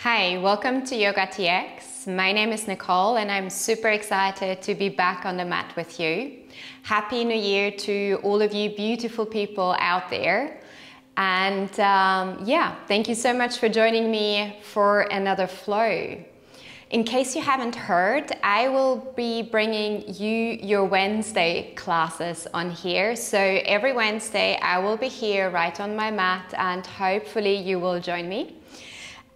Hi, welcome to YOGATX. My name is Nicolle and I'm super excited to be back on the mat with you. Happy New Year to all of you beautiful people out there. And thank you so much for joining me for another flow. In case you haven't heard, I will be bringing you your Wednesday classes on here. So every Wednesday I will be here right on my mat and hopefully you will join me.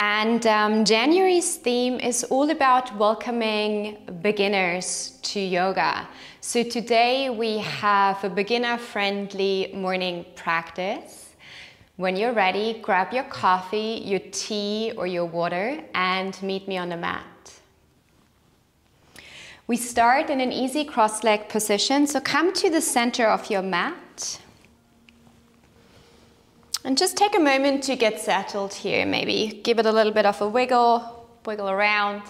And January's theme is all about welcoming beginners to yoga. So today we have a beginner-friendly morning practice. When you're ready, grab your coffee, your tea or your water and meet me on the mat. We start in an easy cross-leg position, so come to the center of your mat. And just take a moment to get settled here. Maybe give it a little bit of a wiggle around.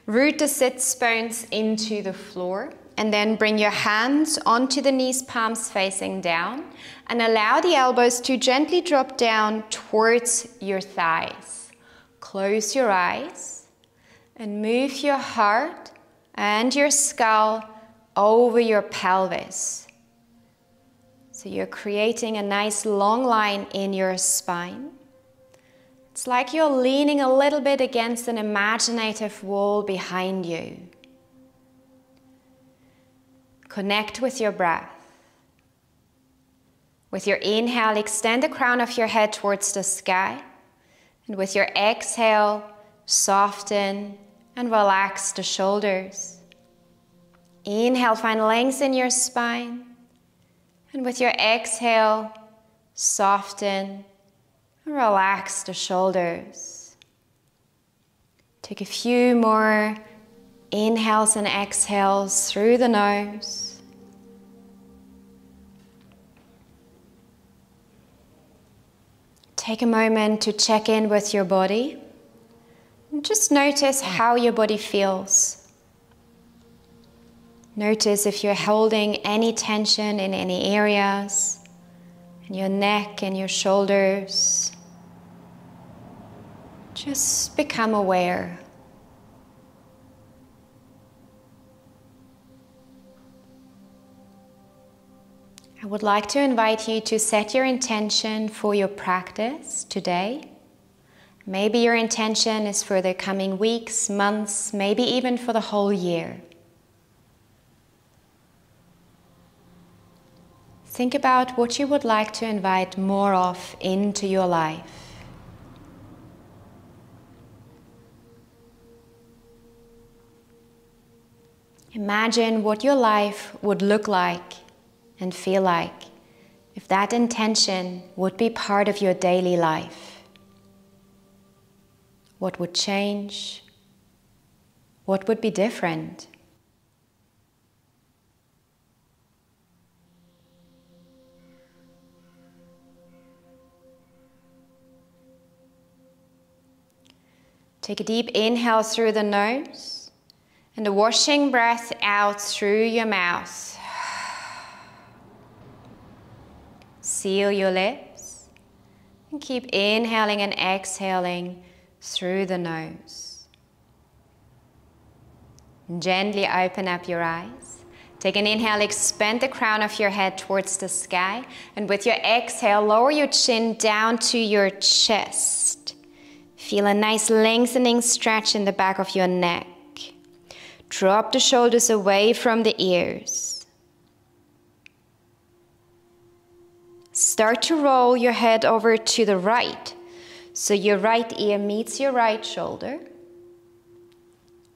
Root the sits bones into the floor and then bring your hands onto the knees, palms facing down, and allow the elbows to gently drop down towards your thighs. Close your eyes and move your heart and your skull over your pelvis. So you're creating a nice long line in your spine. It's like you're leaning a little bit against an imaginative wall behind you. Connect with your breath. With your inhale, extend the crown of your head towards the sky. And with your exhale, soften and relax the shoulders. Inhale, find length in your spine. And with your exhale, soften and relax the shoulders. Take a few more inhales and exhales through the nose. Take a moment to check in with your body. And just notice how your body feels. Notice if you're holding any tension in any areas, in your neck and your shoulders. Just become aware. I would like to invite you to set your intention for your practice today. Maybe your intention is for the coming weeks, months, maybe even for the whole year. Think about what you would like to invite more of into your life. Imagine what your life would look like and feel like if that intention would be part of your daily life. What would change? What would be different? Take a deep inhale through the nose and a washing breath out through your mouth. Seal your lips and keep inhaling and exhaling through the nose. Gently open up your eyes. Take an inhale, expand the crown of your head towards the sky, and with your exhale, lower your chin down to your chest. Feel a nice lengthening stretch in the back of your neck. Drop the shoulders away from the ears. Start to roll your head over to the right. So your right ear meets your right shoulder.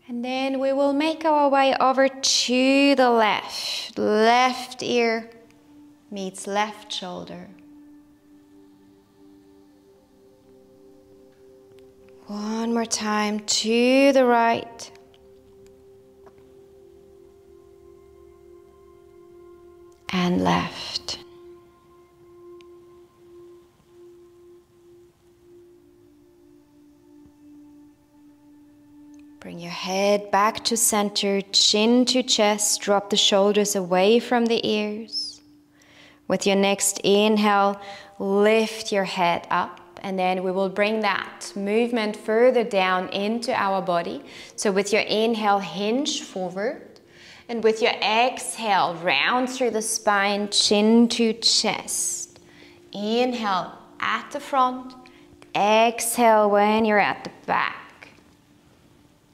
And then we will make our way over to the left. Left ear meets left shoulder. One more time to the right. And left. Bring your head back to center, chin to chest, drop the shoulders away from the ears. With your next inhale, lift your head up and then we will bring that movement further down into our body. So with your inhale, hinge forward, and with your exhale, round through the spine, chin to chest. Inhale at the front, exhale when you're at the back.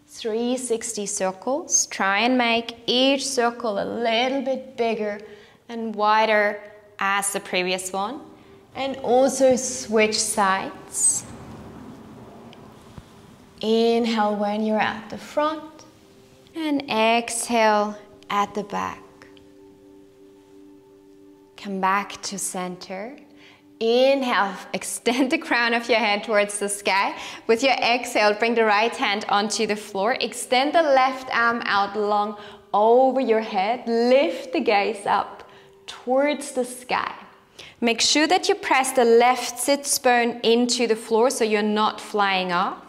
360 circles. Try and make each circle a little bit bigger and wider as the previous one. And also switch sides. Inhale when you're at the front, and exhale at the back. Come back to center. Inhale, extend the crown of your head towards the sky. With your exhale, bring the right hand onto the floor. Extend the left arm out long over your head. Lift the gaze up towards the sky. Make sure that you press the left sit bone into the floor so you're not flying off.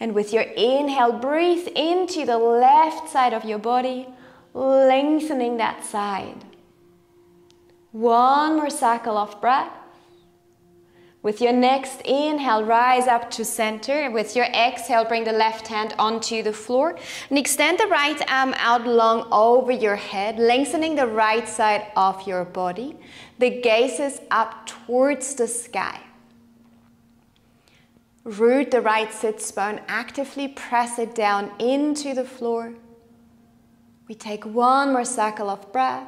And with your inhale, breathe into the left side of your body, lengthening that side. One more cycle of breath. With your next inhale, rise up to center. With your exhale, bring the left hand onto the floor and extend the right arm out long over your head, lengthening the right side of your body. The gaze is up towards the sky. Root the right sit bone, actively press it down into the floor. We take one more cycle of breath.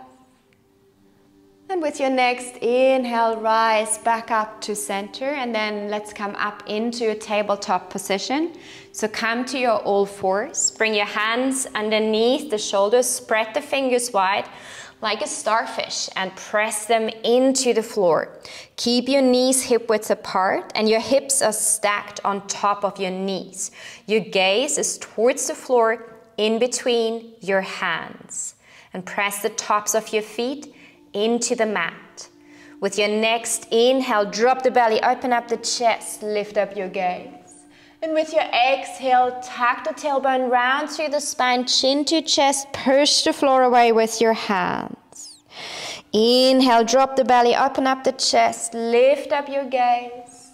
And with your next inhale, rise back up to center, and then let's come up into a tabletop position. So come to your all fours, bring your hands underneath the shoulders, spread the fingers wide like a starfish and press them into the floor. Keep your knees hip width apart and your hips are stacked on top of your knees. Your gaze is towards the floor in between your hands, and press the tops of your feet into the mat. With your next inhale, drop the belly, open up the chest, lift up your gaze. And with your exhale, tuck the tailbone round through the spine, chin to chest, push the floor away with your hands. Inhale, drop the belly, open up the chest, lift up your gaze.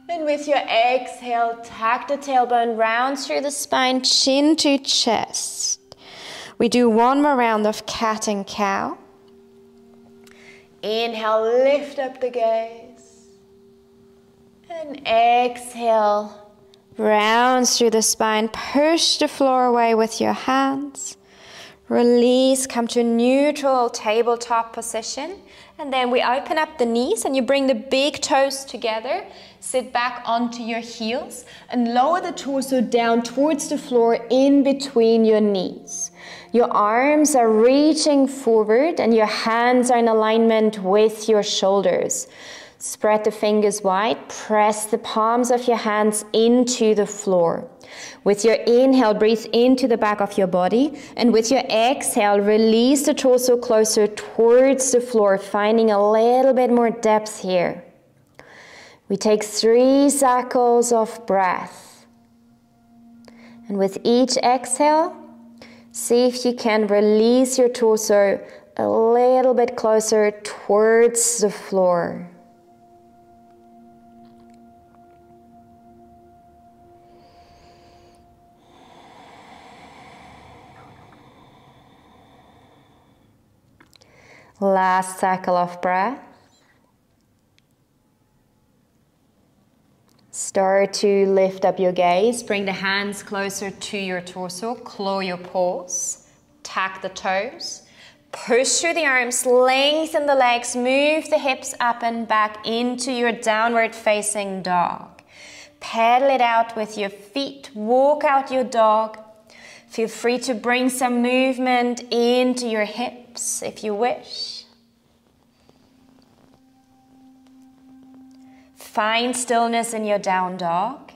And with your exhale, tuck the tailbone round through the spine, chin to chest. We do one more round of cat and cow. Inhale, lift up the gaze. And exhale, round through the spine, push the floor away with your hands. Release, come to neutral tabletop position. And then we open up the knees and you bring the big toes together. Sit back onto your heels and lower the torso down towards the floor in between your knees. Your arms are reaching forward and your hands are in alignment with your shoulders. Spread the fingers wide, press the palms of your hands into the floor. With your inhale, breathe into the back of your body, and with your exhale, release the torso closer towards the floor, finding a little bit more depth here. We take 3 cycles of breath. And with each exhale, see if you can release your torso a little bit closer towards the floor. Last cycle of breath. Start to lift up your gaze. Bring the hands closer to your torso. Claw your paws. Tuck the toes. Push through the arms. Lengthen the legs. Move the hips up and back into your downward facing dog. Pedal it out with your feet. Walk out your dog. Feel free to bring some movement into your hips if you wish. Find stillness in your down dog.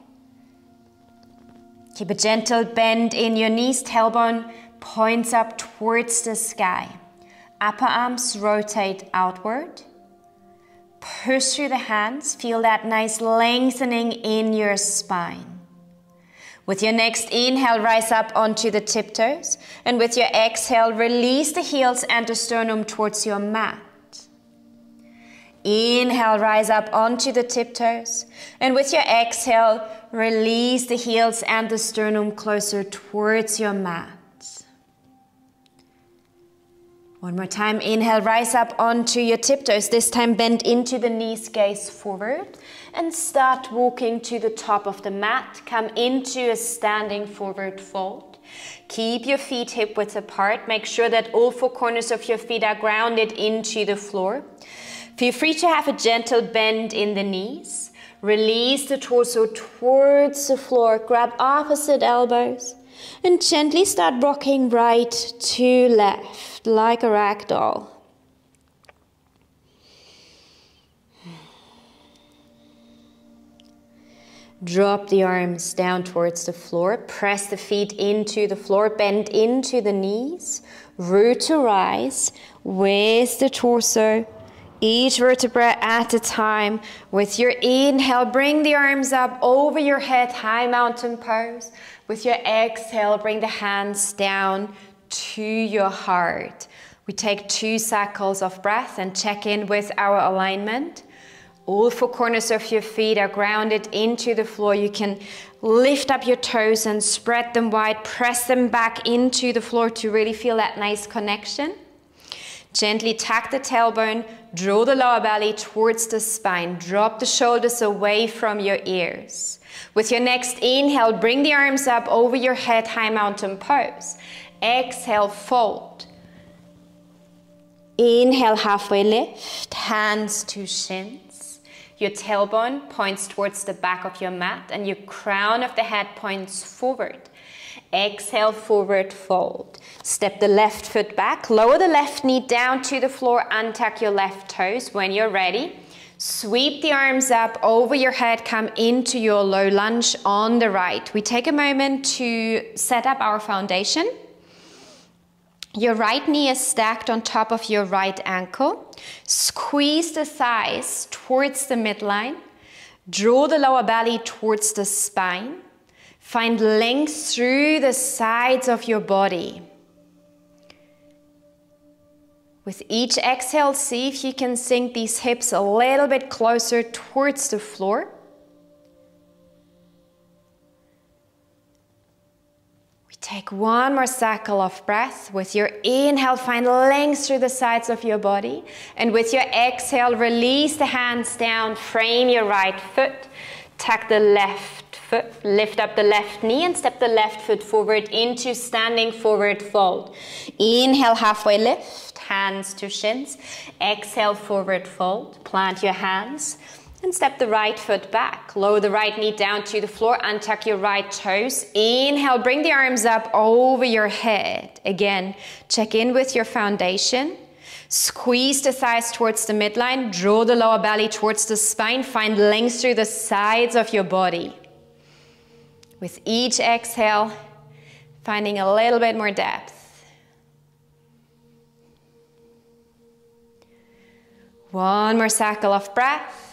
Keep a gentle bend in your knees. Tailbone points up towards the sky. Upper arms rotate outward. Push through the hands. Feel that nice lengthening in your spine. With your next inhale, rise up onto the tiptoes. And with your exhale, release the heels and the sternum towards your mat. Inhale, rise up onto the tiptoes. And with your exhale, release the heels and the sternum closer towards your mat. One more time, inhale, rise up onto your tiptoes. This time bend into the knees, gaze forward. And start walking to the top of the mat. Come into a standing forward fold. Keep your feet hip width apart. Make sure that all four corners of your feet are grounded into the floor. Feel free to have a gentle bend in the knees. Release the torso towards the floor. Grab opposite elbows. And gently start rocking right to left, like a rag doll. Drop the arms down towards the floor. Press the feet into the floor. Bend into the knees. Root to rise with the torso. Each vertebra at a time. With your inhale, bring the arms up over your head, high mountain pose. With your exhale, bring the hands down to your heart. We take 2 cycles of breath and check in with our alignment. All four corners of your feet are grounded into the floor. You can lift up your toes and spread them wide. Press them back into the floor to really feel that nice connection. Gently tuck the tailbone, draw the lower belly towards the spine. Drop the shoulders away from your ears. With your next inhale, bring the arms up over your head, high mountain pose. Exhale, fold. Inhale, halfway lift, hands to shins. Your tailbone points towards the back of your mat and your crown of the head points forward. Exhale, forward fold. Step the left foot back, lower the left knee down to the floor, untuck your left toes. When you're ready, sweep the arms up over your head, come into your low lunge on the right. We take a moment to set up our foundation. Your right knee is stacked on top of your right ankle. Squeeze the thighs towards the midline. Draw the lower belly towards the spine. Find length through the sides of your body. With each exhale, see if you can sink these hips a little bit closer towards the floor. We take one more cycle of breath. With your inhale, find length through the sides of your body. And with your exhale, release the hands down, frame your right foot, tuck the left foot, lift up the left knee and step the left foot forward into standing forward fold. Inhale, halfway lift, hands to shins. Exhale, forward fold. Plant your hands and step the right foot back. Lower the right knee down to the floor, untuck your right toes. Inhale, bring the arms up over your head. Again, check in with your foundation. Squeeze the thighs towards the midline. Draw the lower belly towards the spine. Find length through the sides of your body. With each exhale, finding a little bit more depth. One more cycle of breath.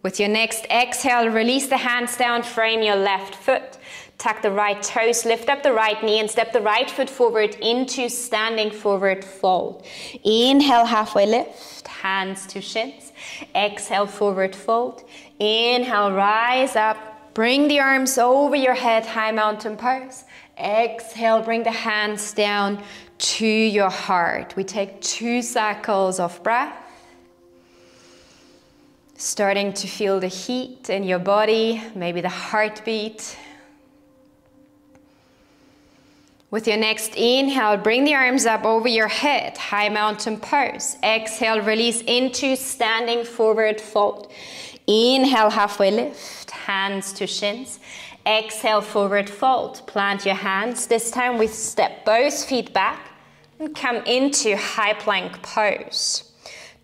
With your next exhale, release the hands down, frame your left foot. Tuck the right toes, lift up the right knee and step the right foot forward into standing forward fold. Inhale, halfway lift, hands to shins. Exhale, forward fold. Inhale, rise up. Bring the arms over your head, high mountain pose. Exhale, bring the hands down to your heart. We take 2 cycles of breath. Starting to feel the heat in your body, maybe the heartbeat. With your next inhale, bring the arms up over your head, high mountain pose. Exhale, release into standing forward fold. Inhale, halfway lift, hands to shins. Exhale, forward fold. Plant your hands. This time we step both feet back and come into high plank pose.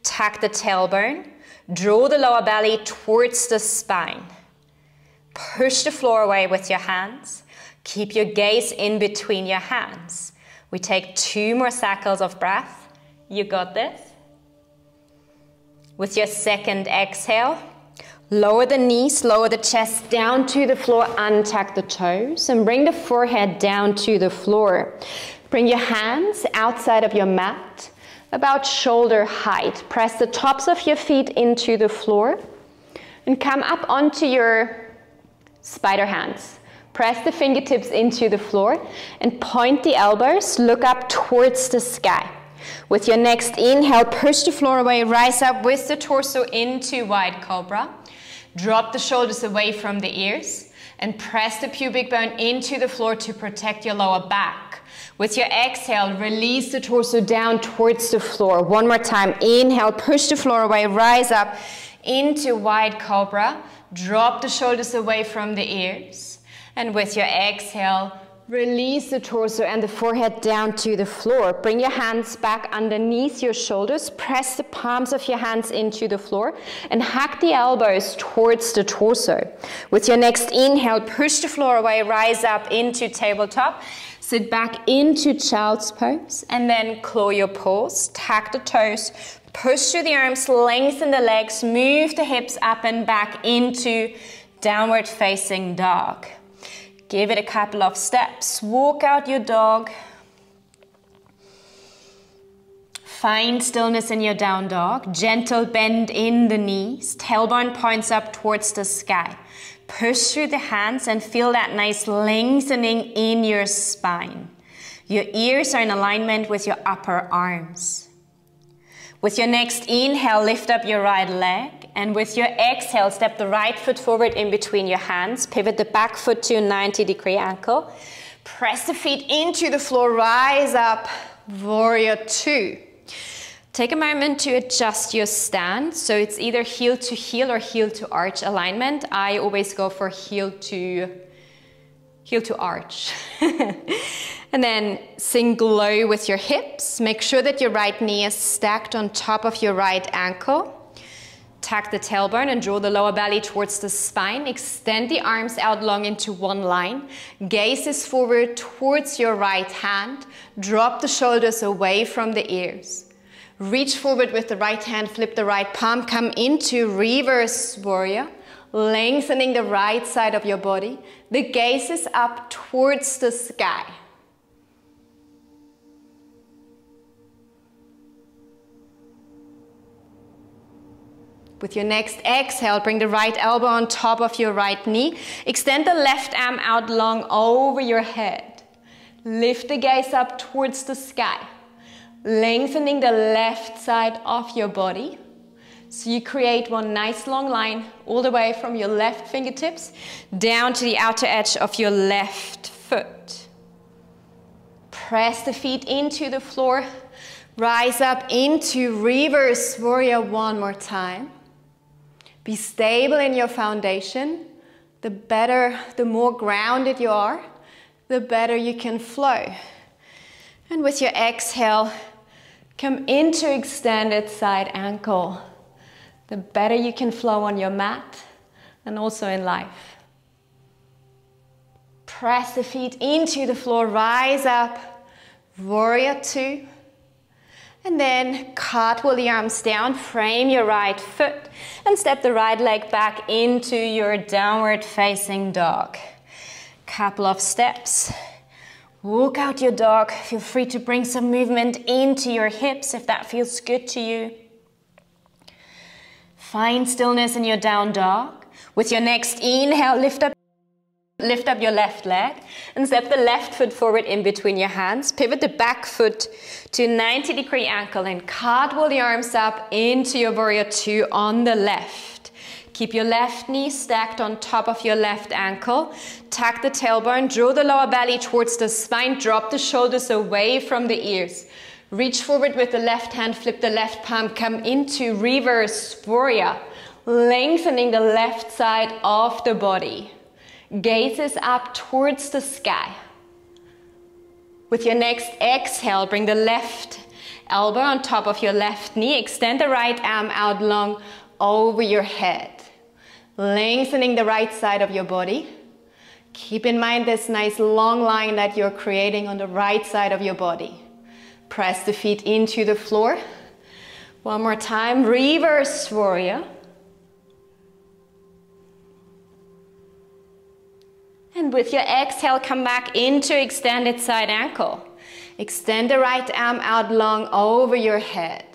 Tuck the tailbone. Draw the lower belly towards the spine. Push the floor away with your hands. Keep your gaze in between your hands. We take 2 more cycles of breath. You got this. With your second exhale, lower the knees, lower the chest down to the floor, untuck the toes, and bring the forehead down to the floor. Bring your hands outside of your mat. about shoulder height. Press the tops of your feet into the floor and come up onto your spider hands. Press the fingertips into the floor and point the elbows, look up towards the sky. With your next inhale, push the floor away, rise up with the torso into wide cobra. Drop the shoulders away from the ears and press the pubic bone into the floor to protect your lower back. With your exhale, release the torso down towards the floor. One more time, inhale, push the floor away, rise up into wide cobra. Drop the shoulders away from the ears. And with your exhale, release the torso and the forehead down to the floor. Bring your hands back underneath your shoulders. Press the palms of your hands into the floor and hug the elbows towards the torso. With your next inhale, push the floor away, rise up into tabletop. Sit back into child's pose and then claw your paws, tuck the toes, push through the arms, lengthen the legs, move the hips up and back into downward facing dog. Give it a couple of steps. Walk out your dog. Find stillness in your down dog. Gentle bend in the knees. Tailbone points up towards the sky. Push through the hands and feel that nice lengthening in your spine. Your ears are in alignment with your upper arms. With your next inhale, lift up your right leg. And with your exhale, step the right foot forward in between your hands. Pivot the back foot to a 90-degree ankle. Press the feet into the floor. Rise up, warrior two. Take a moment to adjust your stance. So it's either heel to heel or heel to arch alignment. I always go for heel to arch. And then sink low with your hips. Make sure that your right knee is stacked on top of your right ankle. Tuck the tailbone and draw the lower belly towards the spine. Extend the arms out long into one line. Gaze is forward towards your right hand. Drop the shoulders away from the ears. Reach forward with the right hand, flip the right palm, come into reverse warrior. Lengthening the right side of your body. The gaze is up towards the sky. With your next exhale, bring the right elbow on top of your right knee. Extend the left arm out long over your head. Lift the gaze up towards the sky. Lengthening the left side of your body. So you create one nice long line all the way from your left fingertips down to the outer edge of your left foot. Press the feet into the floor. Rise up into reverse warrior one more time. Be stable in your foundation. The better, the more grounded you are, the better you can flow. And with your exhale, come into extended side ankle. The better you can flow on your mat and also in life. Press the feet into the floor, rise up, warrior two. And then cartwheel the arms down, frame your right foot and step the right leg back into your downward facing dog. Couple of steps. Walk out your dog. Feel free to bring some movement into your hips if that feels good to you. Find stillness in your down dog. With your next inhale, lift up your left leg and step the left foot forward in between your hands. Pivot the back foot to a 90-degree ankle and cartwheel the arms up into your warrior two on the left. Keep your left knee stacked on top of your left ankle. Tuck the tailbone, draw the lower belly towards the spine, drop the shoulders away from the ears. Reach forward with the left hand, flip the left palm, come into reverse warrior, lengthening the left side of the body. Gaze is up towards the sky. With your next exhale, bring the left elbow on top of your left knee. Extend the right arm out long over your head. Lengthening the right side of your body. Keep in mind this nice long line that you're creating on the right side of your body. Press the feet into the floor. One more time, reverse warrior. And with your exhale, come back into extended side ankle. Extend the right arm out long over your head.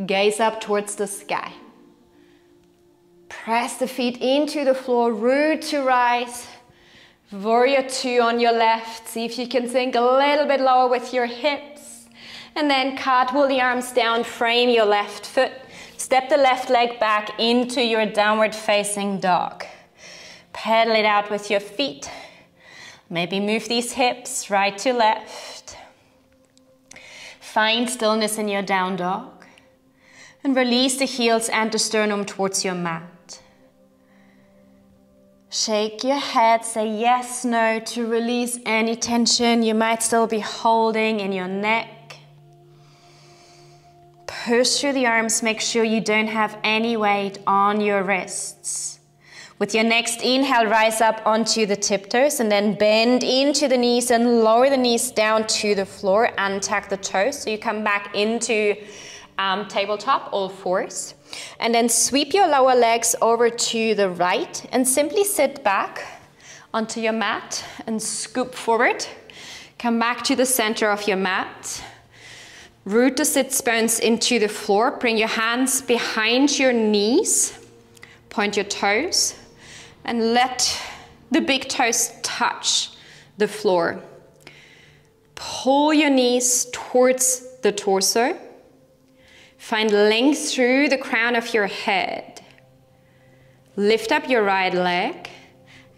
Gaze up towards the sky. Press the feet into the floor, root to rise. Warrior two on your left. See if you can sink a little bit lower with your hips. And then cartwheel the arms down, frame your left foot. Step the left leg back into your downward facing dog. Pedal it out with your feet. Maybe move these hips right to left. Find stillness in your down dog. And release the heels and the sternum towards your mat. Shake your head, say yes, no to release any tension you might still be holding in your neck. Push through the arms, make sure you don't have any weight on your wrists. With your next inhale, rise up onto the tiptoes and then bend into the knees and lower the knees down to the floor, untuck the toes. So you come back into tabletop, all fours. And then sweep your lower legs over to the right and simply sit back onto your mat and scoop forward. Come back to the center of your mat. Root the sit bones into the floor. Bring your hands behind your knees. Point your toes and let the big toes touch the floor. Pull your knees towards the torso. Find length through the crown of your head. Lift up your right leg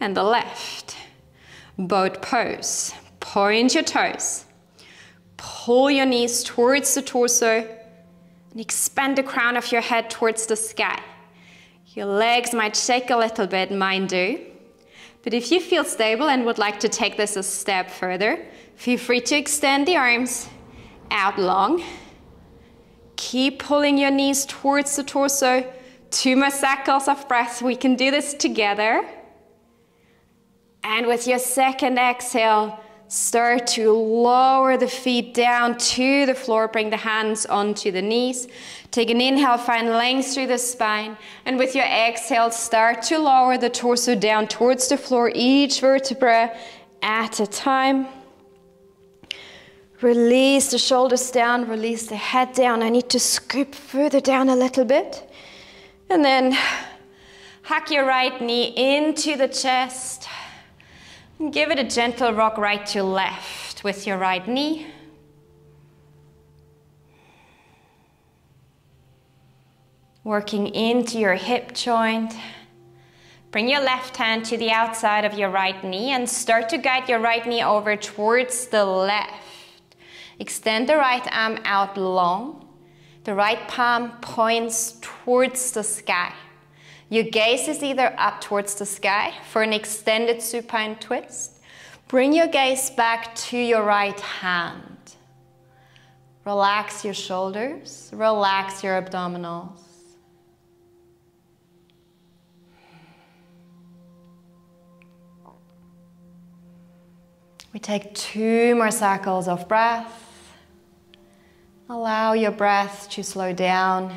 and the left. Boat pose. Point your toes. Pull your knees towards the torso and expand the crown of your head towards the sky. Your legs might shake a little bit, mine do. But if you feel stable and would like to take this a step further, feel free to extend the arms out long. Keep pulling your knees towards the torso. 2 more cycles of breath. We can do this together. And with your second exhale, start to lower the feet down to the floor. Bring the hands onto the knees. Take an inhale, find length through the spine. And with your exhale, start to lower the torso down towards the floor, each vertebra at a time. Release the shoulders down, release the head down. I need to scoop further down a little bit. And then hug your right knee into the chest. And give it a gentle rock right to left with your right knee. Working into your hip joint. Bring your left hand to the outside of your right knee and start to guide your right knee over towards the left. Extend the right arm out long. The right palm points towards the sky. Your gaze is either up towards the sky for an extended supine twist. Bring your gaze back to your right hand. Relax your shoulders, relax your abdominals. We take 2 more cycles of breath. Allow your breath to slow down.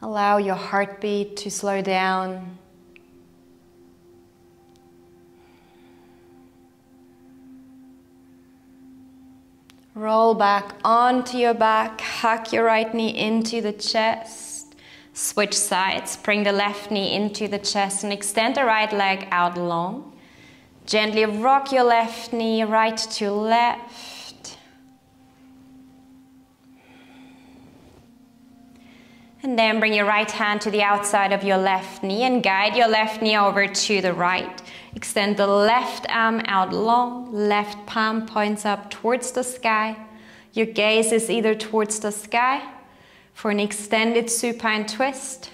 Allow your heartbeat to slow down. Roll back onto your back. Hug your right knee into the chest. Switch sides. Bring the left knee into the chest and extend the right leg out long. Gently rock your left knee right to left. And then bring your right hand to the outside of your left knee and guide your left knee over to the right. Extend the left arm out long. Left palm points up towards the sky. Your gaze is either towards the sky for an extended supine twist.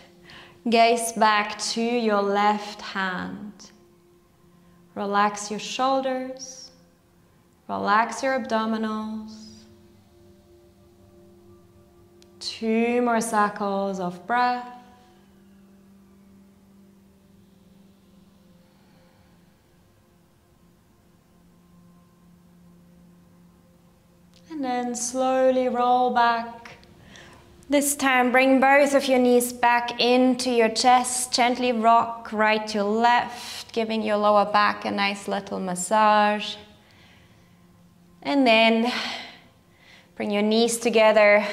Gaze back to your left hand. Relax your shoulders. Relax your abdominals. 2 more cycles of breath. And then slowly roll back. This time bring both of your knees back into your chest. Gently rock right to left, giving your lower back a nice little massage. And then Bring your knees together.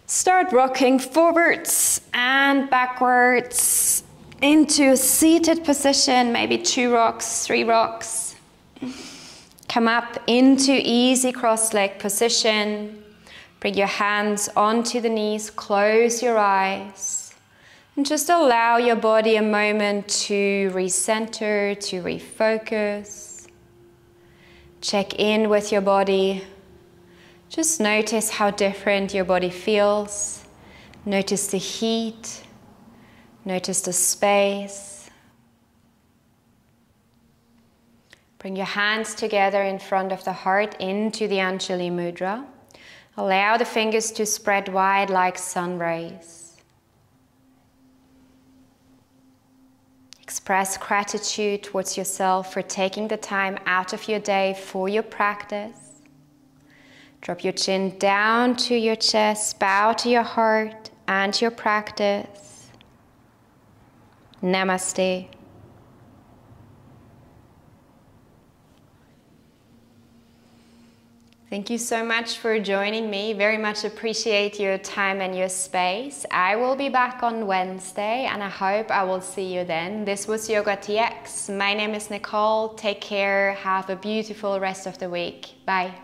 Start rocking forwards and backwards into a seated position, maybe 2 rocks, 3 rocks. Come up into easy cross-leg position. Bring your hands onto the knees, close your eyes, and just allow your body a moment to recenter, to refocus. Check in with your body. Just notice how different your body feels. Notice the heat. Notice the space. Bring your hands together in front of the heart into the Anjali Mudra. Allow the fingers to spread wide like sun rays. Express gratitude towards yourself for taking the time out of your day for your practice. Drop your chin down to your chest, bow to your heart and your practice. Namaste. Thank you so much for joining me. Very much appreciate your time and your space. I will be back on Wednesday and I hope I will see you then. This was YOGATX. My name is Nicolle. Take care. Have a beautiful rest of the week. Bye.